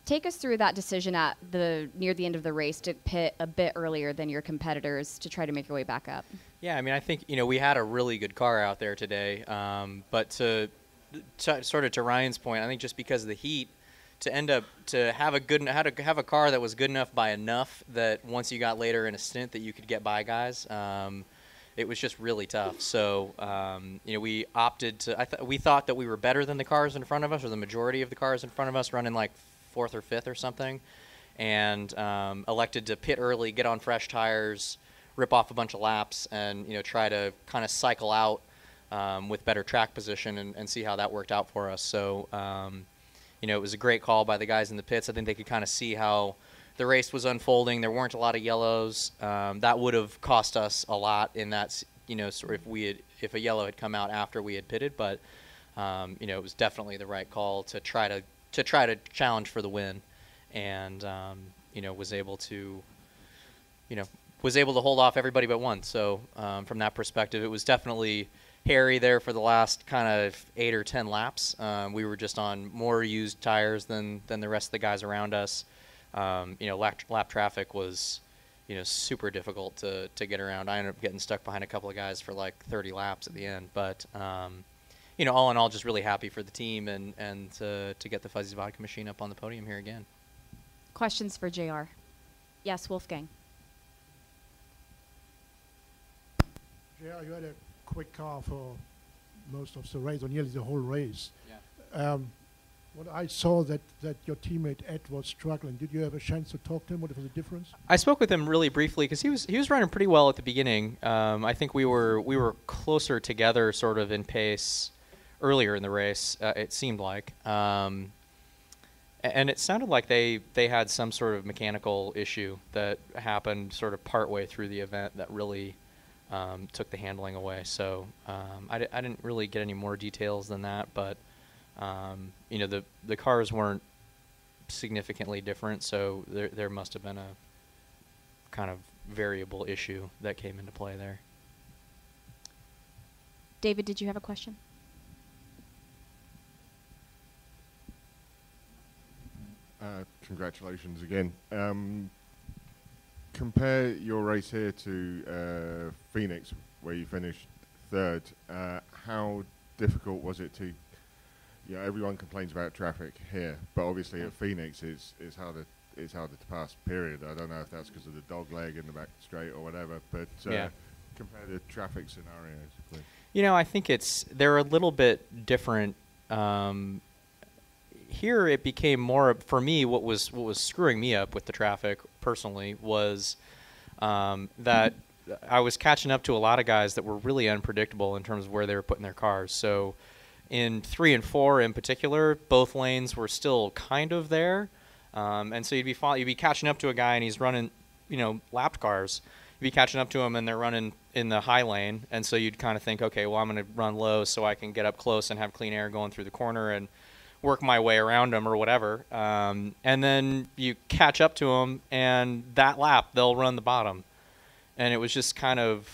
Take us through that decision at near the end of the race to pit a bit earlier than your competitors to try to make your way back up. Yeah, I mean, I think, we had a really good car out there today. But to sort of to Ryan's point, I think just because of the heat, to have a car that was good enough by enough that once you got later in a stint that you could get by guys, it was just really tough. So, we opted to. We thought that we were better than the cars in front of us, or the majority of the cars in front of us, running like fourth or fifth or something, and elected to pit early, get on fresh tires, rip off a bunch of laps, and try to kind of cycle out with better track position and see how that worked out for us. So it was a great call by the guys in the pits. I think they could kind of see how the race was unfolding. There weren't a lot of yellows. That would have cost us a lot in that, sort of if a yellow had come out after we had pitted, but it was definitely the right call to try to challenge for the win, and was able to hold off everybody but one. So from that perspective, it was definitely hairy there for the last kind of 8 or 10 laps. We were just on more used tires than the rest of the guys around us. Lap traffic was super difficult to get around. I ended up getting stuck behind a couple of guys for like 30 laps at the end, but all in all, just really happy for the team and to get the Fuzzy's Vodka Machine up on the podium here again. Questions for JR? Yes, Wolfgang. JR, you had a quick car for most of the race, or nearly the whole race. Yeah. What I saw that your teammate Ed was struggling. Did you have a chance to talk to him? What was the difference? I spoke with him really briefly because he was running pretty well at the beginning. I think we were closer together, sort of in pace earlier in the race. It seemed like, and it sounded like they had some sort of mechanical issue that happened sort of partway through the event that really took the handling away. So I didn't really get any more details than that, but the cars weren't significantly different, so there must have been a kind of variable issue that came into play there. David, did you have a question? Congratulations again. Compare your race here to Phoenix, where you finished third. How difficult was it to? Everyone complains about traffic here, but obviously at Phoenix it's harder to pass. Period. I don't know if that's because of the dog leg in the back straight or whatever, but compare the traffic scenarios, please. I think they're a little bit different. Here it became more for me. What was screwing me up with the traffic personally was that I was catching up to a lot of guys that were really unpredictable in terms of where they were putting their cars. So in 3 and 4 in particular, both lanes were still kind of there, and so you'd be catching up to a guy and he's running, lapped cars. You'd be catching up to him and they're running in the high lane, and so you'd kind of think, okay, well, I'm going to run low so I can get up close and have clean air going through the corner and work my way around them or whatever. And then you catch up to them, and that lap they'll run the bottom, and it was just kind of,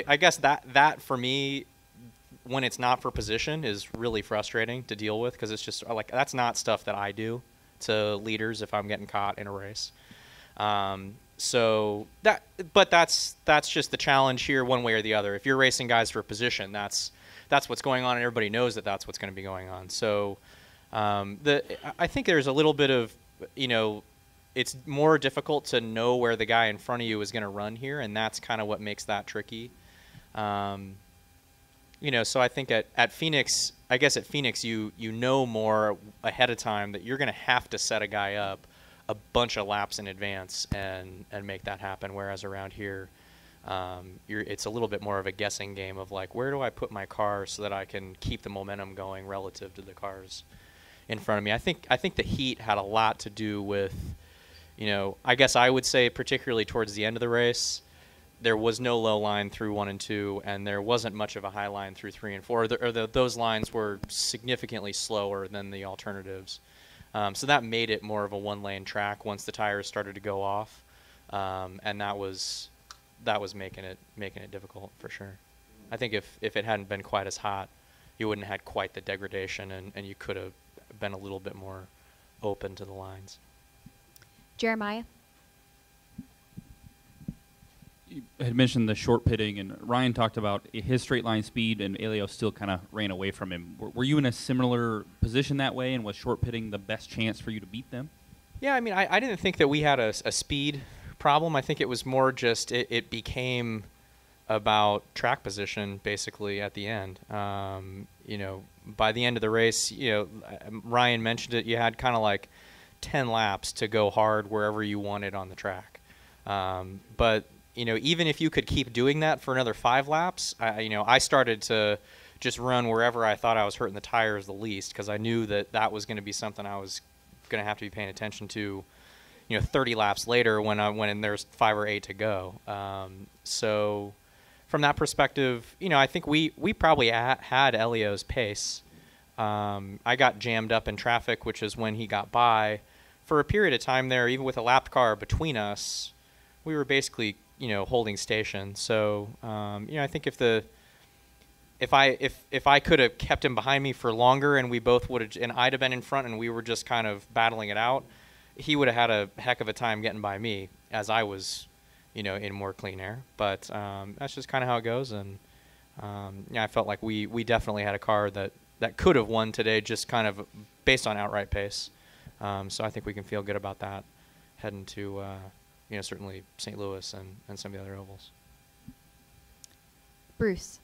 I guess that for me, when it's not for position, is really frustrating to deal with, because it's just like that's not stuff that I do to leaders if I'm getting caught in a race. But that's just the challenge here, one way or the other. If you're racing guys for position, that's what's going on, and everybody knows that that's what's going to be going on. So I think there's a little bit of, it's more difficult to know where the guy in front of you is going to run here, and that's kind of what makes that tricky. So I think at Phoenix, you know more ahead of time that you're going to have to set a guy up a bunch of laps in advance and make that happen. Whereas around here, it's a little bit more of a guessing game of like, where do I put my car so that I can keep the momentum going relative to the cars in front of me. I think the heat had a lot to do with, I guess I would say particularly towards the end of the race, there was no low line through 1 and 2, and there wasn't much of a high line through 3 and 4. Those lines were significantly slower than the alternatives. So that made it more of a one-lane track once the tires started to go off, and that was making it difficult for sure. I think if it hadn't been quite as hot, you wouldn't have had quite the degradation, and you could have been a little bit more open to the lines. Jeremiah? You had mentioned the short pitting, and Ryan talked about his straight line speed, and Elio still kind of ran away from him. Were you in a similar position that way, and was short pitting the best chance for you to beat them? Yeah, I mean, I didn't think that we had a speed problem. I think it was more just it became about track position basically at the end. You know, by the end of the race, you know, Ryan mentioned it, you had kind of like 10 laps to go hard wherever you wanted on the track. But you know, even if you could keep doing that for another 5 laps, I started to just run wherever I thought I was hurting the tires the least, because I knew that that was going to be something I was going to have to be paying attention to, 30 laps later when there's 5 or 8 to go. So from that perspective, I think we probably had Elio's pace. I got jammed up in traffic, which is when he got by. For a period of time there, even with a lap car between us, we were basically holding station. So I think if I could have kept him behind me for longer, and we both would have, and I'd have been in front, and we were just kind of battling it out, he would have had a heck of a time getting by me as I was in more clean air. But that's just kind of how it goes. And I felt like we definitely had a car that could have won today, just kind of based on outright pace. So I think we can feel good about that heading to certainly St. Louis and some of the other ovals. Bruce?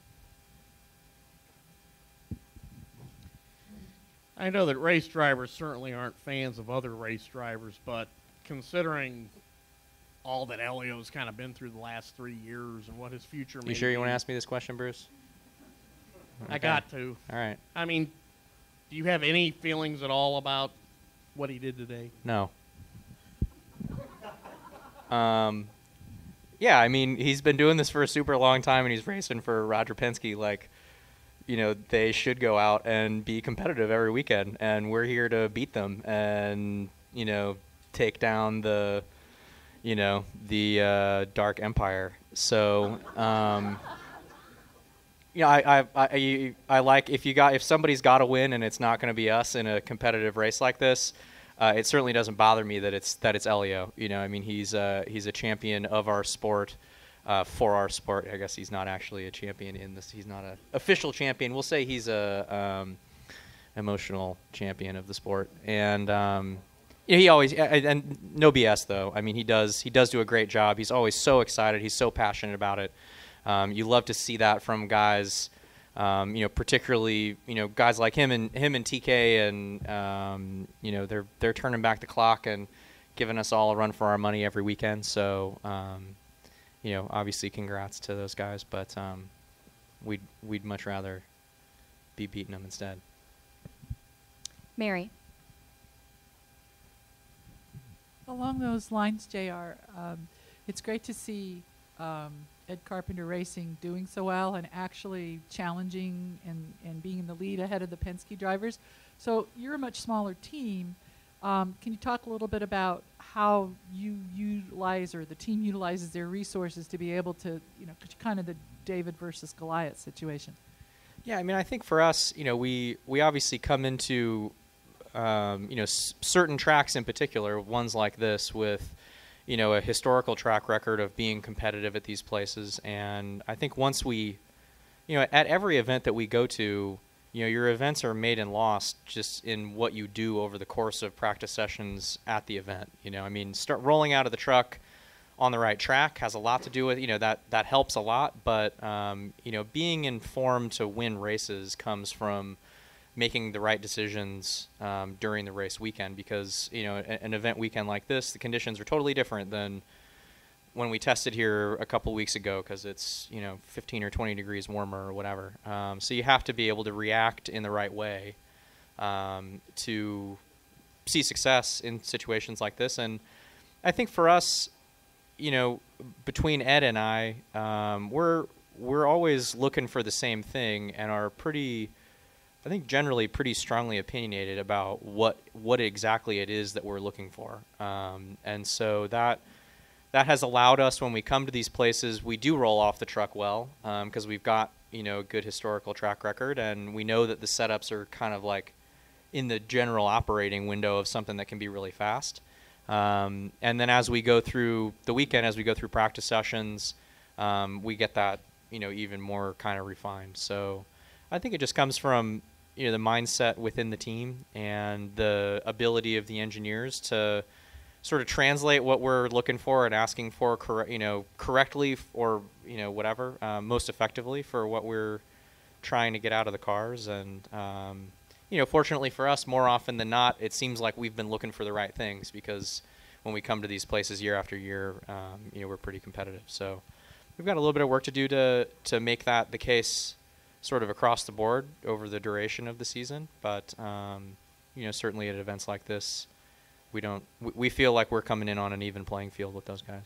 I know that race drivers certainly aren't fans of other race drivers, but considering all that Elio's kind of been through the last 3 years and what his future may be. You sure you want to ask me this question, Bruce? I got to. All right. I mean, do you have any feelings at all about what he did today? No. Yeah, I mean, he's been doing this for a super long time, and he's racing for Roger Penske. Like, they should go out and be competitive every weekend, and we're here to beat them and, take down the Dark Empire. So, I like if somebody's got to win and it's not going to be us in a competitive race like this. It certainly doesn't bother me that it's Elio. I mean, he's a champion of our sport, for our sport. I guess he's not actually a champion in this. He's not an official champion. We'll say he's a emotional champion of the sport. And he always, and no BS though. I mean, he does do a great job. He's always so excited. He's so passionate about it. You love to see that from guys. Particularly, guys like him and TK, and they're turning back the clock and giving us all a run for our money every weekend. So, obviously, congrats to those guys, but we'd much rather be beating them instead. Mary? Along those lines, JR, it's great to see Ed Carpenter Racing doing so well and actually challenging and being in the lead ahead of the Penske drivers. So you're a much smaller team. Can you talk a little bit about how you utilize, or the team utilizes, their resources to be able to, kind of the David versus Goliath situation? Yeah, I mean, I think for us, we obviously come into, certain tracks in particular, ones like this with, a historical track record of being competitive at these places. And I think once we, at every event that we go to, your events are made and lost just in what you do over the course of practice sessions at the event. I mean, start rolling out of the truck on the right track has a lot to do with, that helps a lot. But, being informed to win races comes from making the right decisions during the race weekend, because an event weekend like this, the conditions are totally different than when we tested here a couple weeks ago, because it's 15 or 20 degrees warmer or whatever. So you have to be able to react in the right way to see success in situations like this. And I think for us, between Ed and I, we're always looking for the same thing, and are generally pretty strongly opinionated about what exactly it is that we're looking for. And so that has allowed us, when we come to these places, we do roll off the truck well, because we've got, a good historical track record, and we know that the setups are kind of like, in the general operating window of something that can be really fast. And then as we go through the weekend, as we go through practice sessions, we get that, even more kind of refined. So I think it just comes from, the mindset within the team and the ability of the engineers to sort of translate what we're looking for and asking for, correctly or, whatever, most effectively for what we're trying to get out of the cars. And, fortunately for us, more often than not, it seems like we've been looking for the right things, because when we come to these places year after year, we're pretty competitive. So we've got a little bit of work to do to make that the case sort of across the board over the duration of the season. But, certainly at events like this, we feel like we're coming in on an even playing field with those guys.